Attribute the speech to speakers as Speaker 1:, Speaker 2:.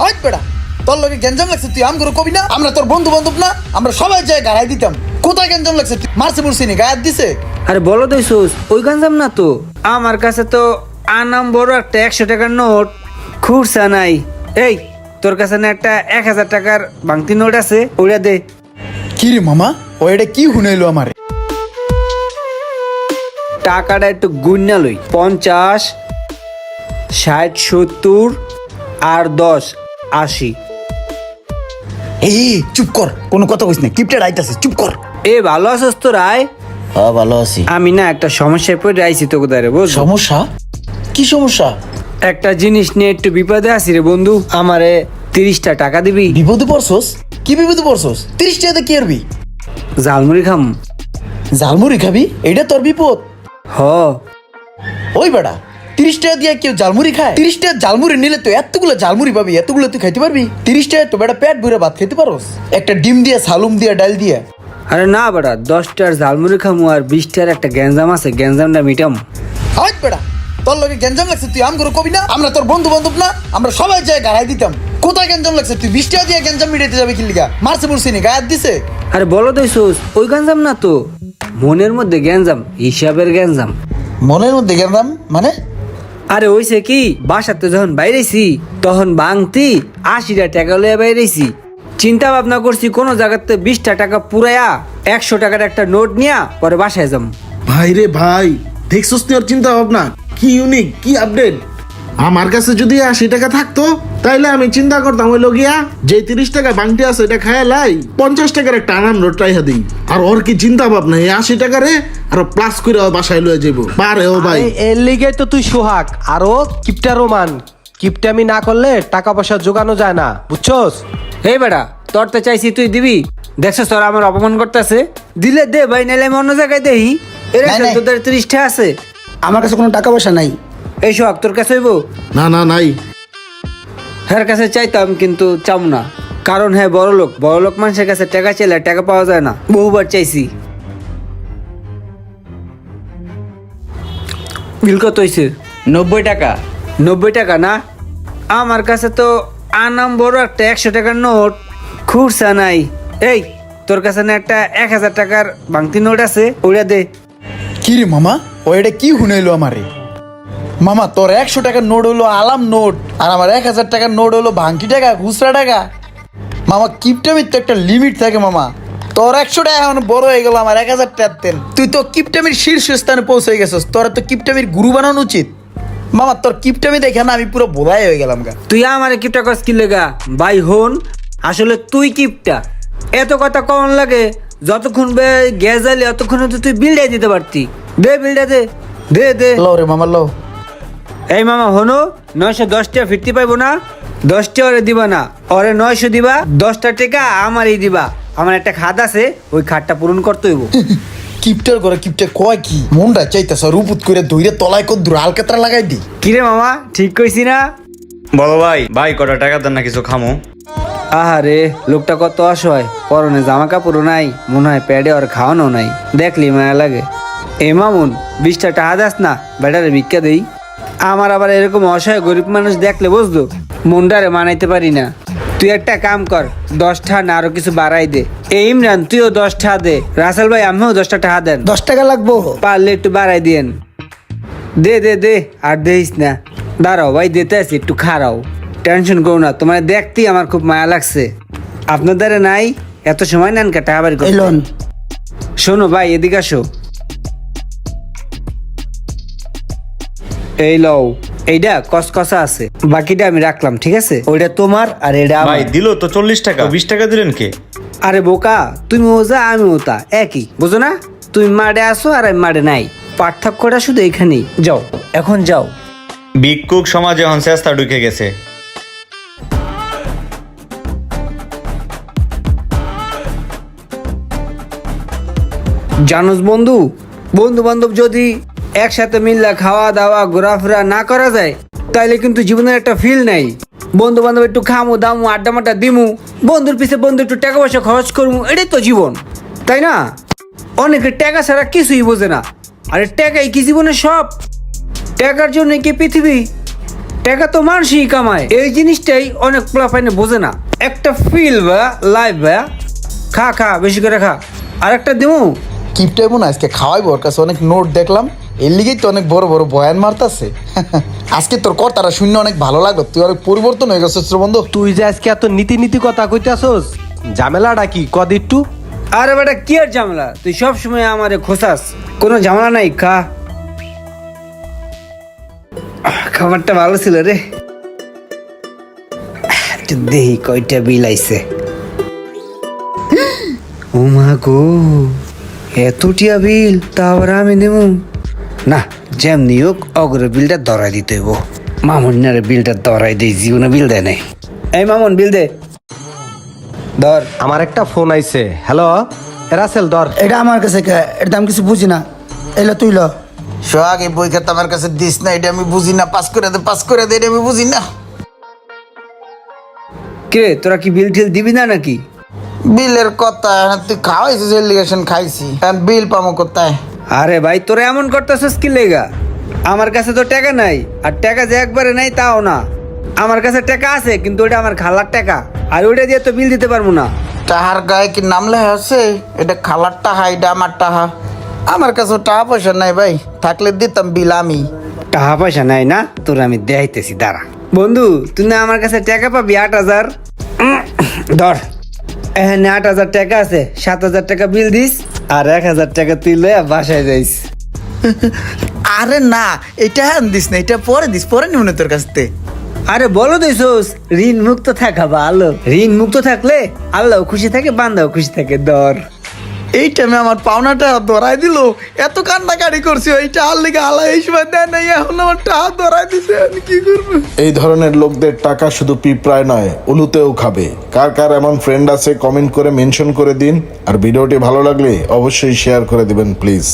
Speaker 1: Height বেড়া, তোর লগে গেঞ্জাম লাগছে তুই আম করে কবি না? আমরা তোর বন্ধু বান্ধব না? আমরা সবাই যায় গাড়াই দিতাম। কোথায় গেঞ্জাম লাগছে? মারছে মুরছি নি গায়ে দিছে?
Speaker 2: আরে বলো দইছুস ওই গাঞ্জাম না তো। আমার কাছে তো আনাম বড় একটা 100 টাকার নোট খুরসা নাই। এই তোর কাছে না একটা 1000 টাকার ভাঙতি নোট আছে, ওইটা দে।
Speaker 1: কি রে মামা, ও এটা কি হুনাইলো আমারে?
Speaker 2: টাকাটা একটু গুন্না লই। 50, 60, 70 আর 10, 80।
Speaker 1: এই চুপ কর, কোনো কথা কইস না, কিপটা আইতাছে, চুপ কর।
Speaker 2: এ ভালো আছিস তো রায়?
Speaker 1: হ্যাঁ ভালো আছি।
Speaker 2: আমি না একটা সমস্যায় পড়ে আইছি তোকে দাঁড়ে বুঝ।
Speaker 1: সমস্যা? কি সমস্যা?
Speaker 2: একটা জিনিস নিয়ে একটু বিপদে আছি রে বন্ধু, আমারে 30টা টাকা দিবি?
Speaker 1: বিপদে পড়ছস? কি বিপদে পড়ছস? 30 টাকাতে কি করবি?
Speaker 2: ঝালমুড়ি খাম।
Speaker 1: ঝালমুড়ি খাবি? এটা তোর বিপদ?
Speaker 2: হ।
Speaker 1: ওই বেটা, 30 টাকা দিয়ে কেউ ঝালমুড়ি খায়? 30 টাকা ঝালমুড়ি নিলে তো এতগুলো ঝালমুড়ি পাবি, এতগুলো তুই খাইতে পারবি? 30 টাকা তো বেটা পেট ভরে ভাত খেতে পারোস, একটা ডিম দিয়ে, সালুম দিয়ে, ডাল দিয়ে।
Speaker 2: আরে না বেটা, 10টার ঝালমুড়ি খামু আর 20টার একটা গ্যাঞ্জাম আছে, গ্যাঞ্জামটা মিটাম।
Speaker 1: হাইট বেটা, তোর লগে গেঞ্জাম লাগছে তুই আম করে কবি না? আমরা তোর বন্ধু বান্ধব না? আমরা সবাই যায় গাড়াই দিতাম। কোথায় গেঞ্জাম লাগছে? তুই 20 টাকা দিয়ে গেঞ্জাম মিটাইতে যাবে কি লিগা? মারছে মুরছি নি গায়ে দিছে?
Speaker 2: আরে বলো দইছুস ওই গ্যাঞ্জাম না তো। মনের মধ্যে গ্যাঞ্জাম, হিসাবের গ্যাঞ্জাম।
Speaker 1: মনের মধ্যে গেঞ্জাম মানে?
Speaker 2: আরে হইছে কি, বাসাতে যখন বাইরেছি তখন ভাঙতি 80টা টাকা লইয়া বাইরেছি। চিন্তা ভাবনা করছি কোনো জায়গাতে 20টা টাকা পুরাইয়া 100 টাকার একটা নোট নিয়া পরে বাসায় যাম।
Speaker 3: ভাই রে ভাই, দেখছস তোর চিন্তা ভাবনা কি ইউনিক, কি আপডেট। আমার কাছে যদি 80 টাকা থাকতো তাইলে আমি চিন্তা করতাম ওই লগিয়া যে 30 টাকা বাংটি আছে এটা খায় লাই 50 টাকার একটা আনাম নোট রাইহা দিই। আর ওর কি চিন্তা ভাবনা, এই 80 টাকারে আরো প্লাস করে বাসায় লয়ে যাবো পারে। ও ভাই
Speaker 4: এর লিগে তো তুই সোহাগ আরো কিপটা রোমান। কিপটামি না করলে টাকা পয়সা জোগানো যায় না, বুঝছস?
Speaker 2: এই বেটা, তোর তো চাইছি তুই দিবি, দেখছস তোরা আমার অপমান করতেছে। দিলে দে ভাই, নাইলে আমি অন্য জায়গায় দেই। এর
Speaker 1: নাই, নাই।
Speaker 2: তোদের 30টা আছে,
Speaker 5: আমার কাছে কোনো টাকা পয়সা নাই।
Speaker 2: এই সোহাগ তোর কাছে হইব?
Speaker 3: না না নাই।
Speaker 2: হ্যাঁ কাছে চাইতাম কিন্তু চাম না, কারণ হ্যাঁ বড় লোক মানুষের কাছে টাকা চাইলে টাকা পাওয়া যায় না। বহুবার চাইছি। বিল কত হয়েছে?
Speaker 5: 90 টাকা।
Speaker 2: 90 টাকা না? আমার কাছে তো আনাম বড় একটা 100 টাকার নোট খুরসা নাই। এই তোর কাছে না একটা 1000 টাকার ভাঙতি নোট আছে, ওইটা দে।
Speaker 1: কি রে মামা, ও এটা কি হুনাইলো আমারে? মামা তোর 100 টাকার নোট হলো আলাম নোট, আর আমার 1000 টাকার নোট হলো ভাঙটি টাকা, খুচরা টাকা। মামা কিপটামির তো একটা লিমিট থাকে মামা। তোর 100 টাকা এখন বড় হয়ে গেল, আমার 1000 টাকার তেল। তুই তো কিপটামির শীর্ষস্থানে পৌঁছে গেছিস, তোর তো কিপটামির গুরু বানানো উচিত। মামা তোর কিপটামি দেখে না আমি পুরো বোধাই হয়ে গেলাম গা।
Speaker 2: তুই আমার কিপটা কস কি লেগা? ভাই হন, আসলে তুই কিপটা। এত কথা কম লাগে, যতক্ষণ গ্যাস জ্বালি অতক্ষণ তো তুই বিলটাই দিতে পারতি। দে বিলটা দে, দে দে।
Speaker 1: লো রে মামা লো।
Speaker 2: এই মামা হনো, 910 টাকা ফিরতে পাইবো না? 10টা ওরে দিবা না, ওরে 900 দিবা। 10টা টাকা আমারই দিবা। আমার একটা খাত আছে, ওই খাতটা পূরণ করতে হইব।
Speaker 1: কিপটার করে কিপটা কয় কি? মনটা চাইতেছ রুপুত করে ধইরে তলায় কত দূর আলকাতরা লাগাই দি।
Speaker 2: কিরে মামা, ঠিক কইছি না?
Speaker 6: বলো ভাই, কটা টাকা দেন না কিছু খামো?
Speaker 2: আহারে লোকটা কত অসহায়, পরনে জামা কাপড়ও নাই, মনে হয় প্যাডে আর খাওয়ানো নাই, দেখলি মায়া লাগে। এ মামুন, 20টা টাকা দাস না, বেটারে ভিক্ষা দেই। আমার আবার এরকম অসহায় গরিব মানুষ দেখলে বুঝলো মনটারে মানাইতে পারি না। তুই একটা কাম কর, 10টা না আরো কিছু বাড়াই দে। এই ইমরান তুইও 10টা দে, রাসেল ভাই আমিও 10টা টাকা দেন।
Speaker 5: 10 টাকা লাগবো?
Speaker 2: পারলে একটু বাড়াই দিয়েন। দে দে দে, আর দেইস না। দাঁড়াও ভাই, দিতে আছি, একটু খারাও। টেনশন করো না, তোমার দেখতেই আমার খুব মায়া লাগছে। আপনার দ্বারা নাই, এত সময় নেন কে টাকা বাড়ি
Speaker 5: এই লোন।
Speaker 2: শোনো ভাই, এদিকে আসো। এই লও, এইটা কসকসা আছে, বাকিটা আমি রাখলাম, ঠিক আছে? ওইটা তোমার আর এটা আমার।
Speaker 6: ভাই দিল তো 40 টাকা, 20 টাকা দিলেন কে?
Speaker 2: আরে বোকা, তুমি ওজা আমি ওতা একই, বুঝো না? তুমি মাঠে আসো আর আমি মাঠে নাই, পার্থক্যটা শুধু এখানেই। যাও এখন যাও।
Speaker 6: ভিক্ষুক সমাজে এখন চেষ্টা ঢুকে গেছে।
Speaker 2: জানোস বন্ধু, বন্ধু বান্ধব যদি একসাথে মিললে খাওয়া দাওয়া ঘোরাফেরা না করা যায়, তাইলে কিন্তু জীবনের একটা ফিল নাই। বন্ধু বান্ধব একটু খামু দামু আড্ডা মাড্ডা দিমু, বন্ধুর পিছে বন্ধু একটু টাকা পয়সা খরচ করবো, এটাই তো জীবন, তাই না? অনেকে টাকা ছাড়া কিছুই বোঝে না। আরে টাকাই কি জীবনে সব? টাকার জন্য কি পৃথিবী? টাকা তো মানুষই কামায়, এই জিনিসটাই অনেক প্লাফাইনে বোঝে না। একটা ফিল বা লাইভ বা খা খা বেশি করে খা, আর একটা দিমু।
Speaker 1: কিপটা এমন আজকে খাওয়াইবো, ওর কাছে অনেক নোট দেখলাম, এর লিগেই তো অনেক বড় বড় বয়ান মারতাছে। আজকে তোর কথাটা শুনে অনেক ভালো লাগলো, তুই অনেক পরিবর্তন হয়ে গেছিস রে বন্ধু।
Speaker 4: তুই যে আজকে এত নীতি নীতি কথা কইতাছস, ঝামেলাটা কি কদ একটু?
Speaker 2: আরে বেটা কি আর ঝামেলা, তুই সব সময় আমারে খোসাস, কোনো ঝামেলা নাই, খা। খাবারটা ভালো ছিল রে। একটু দেহি কয়টা বিল আইছে। ও মা গো, এতটিয়া বিল, তা আবার আমি দেব না? যেমনি হোক অগ্র বিলটা ধরাই দিতে হইব। মামুনারে বিলটা ধরাই দেই, জীবনে বিল দেয় নাই। এই মামুন বিল দে, ধর।
Speaker 4: আমার একটা ফোন আইছে। হ্যালো রাসেল, ধর।
Speaker 5: এটা আমার কাছে কে? এটা আমি কিছু বুঝি না। এলো তুই ল।
Speaker 1: সোহাগ, এই বই খাতা আমার কাছে দিস না, এটা আমি বুঝি না। পাস করে দে, এটা আমি বুঝি না।
Speaker 2: কে তোরা কি বিল টিল দিবি না নাকি?
Speaker 1: বিলের কথা তুই খাওয়াইছিস, এলিগেশন খাইছি, বিল পামো কোথায়?
Speaker 2: আরে ভাই তোরা এমন করতেছিস কি লেগা? আমার কাছে তো টাকা নাই, আর টাকা যে একবারে নাই তাও না। আমার কাছে টাকা আছে, কিন্তু ওটা আমার খালার টাকা, আর ওইটা দিয়ে তো বিল দিতে পারবো না।
Speaker 1: টাহার গায়ে কি নাম লেখা আছে? এটা খালার টাহা, এটা আমার টাহা। আমার কাছে টাকা পয়সা নাই ভাই, থাকলে দিতাম বিল আমি।
Speaker 2: টাকা পয়সা নাই না তোর, আমি দেখাইতেছি দাঁড়া। বন্ধু তুই না আমার কাছে টাকা পাবি 8,000। ধর, এখানে 8,000 টাকা আছে, 7,000 টাকা বিল দিস, আর 1,000 টাকা তুই লয়ে বাসায় যাইস।
Speaker 1: আরে না, এটা দিস না, এটা পরে দিস, পরে নিব না তোর কাছ থেকে।
Speaker 2: আরে বলো দিছোস, ঋণ মুক্ত থাকা ভালো। ঋণ মুক্ত থাকলে আল্লাহ খুশি থাকে, বান্দাও খুশি থাকে। ধর।
Speaker 1: এই টাইমে আমার পাওনাটা ধরাই দিল, এত কান্নাকাটি করছি এইটা আর লিগে আলা এই সময় দেয় নাই, এখন আমার টাকা ধরাই দিছে, আমি কি করবো?
Speaker 3: এই ধরনের লোকদের টাকা শুধু পিঁপড়ায় নয়, উলুতেও খাবে। কার কার এমন ফ্রেন্ড আছে কমেন্ট করে মেনশন করে দিন, আর ভিডিওটি ভালো লাগলে অবশ্যই শেয়ার করে দিবেন প্লিজ।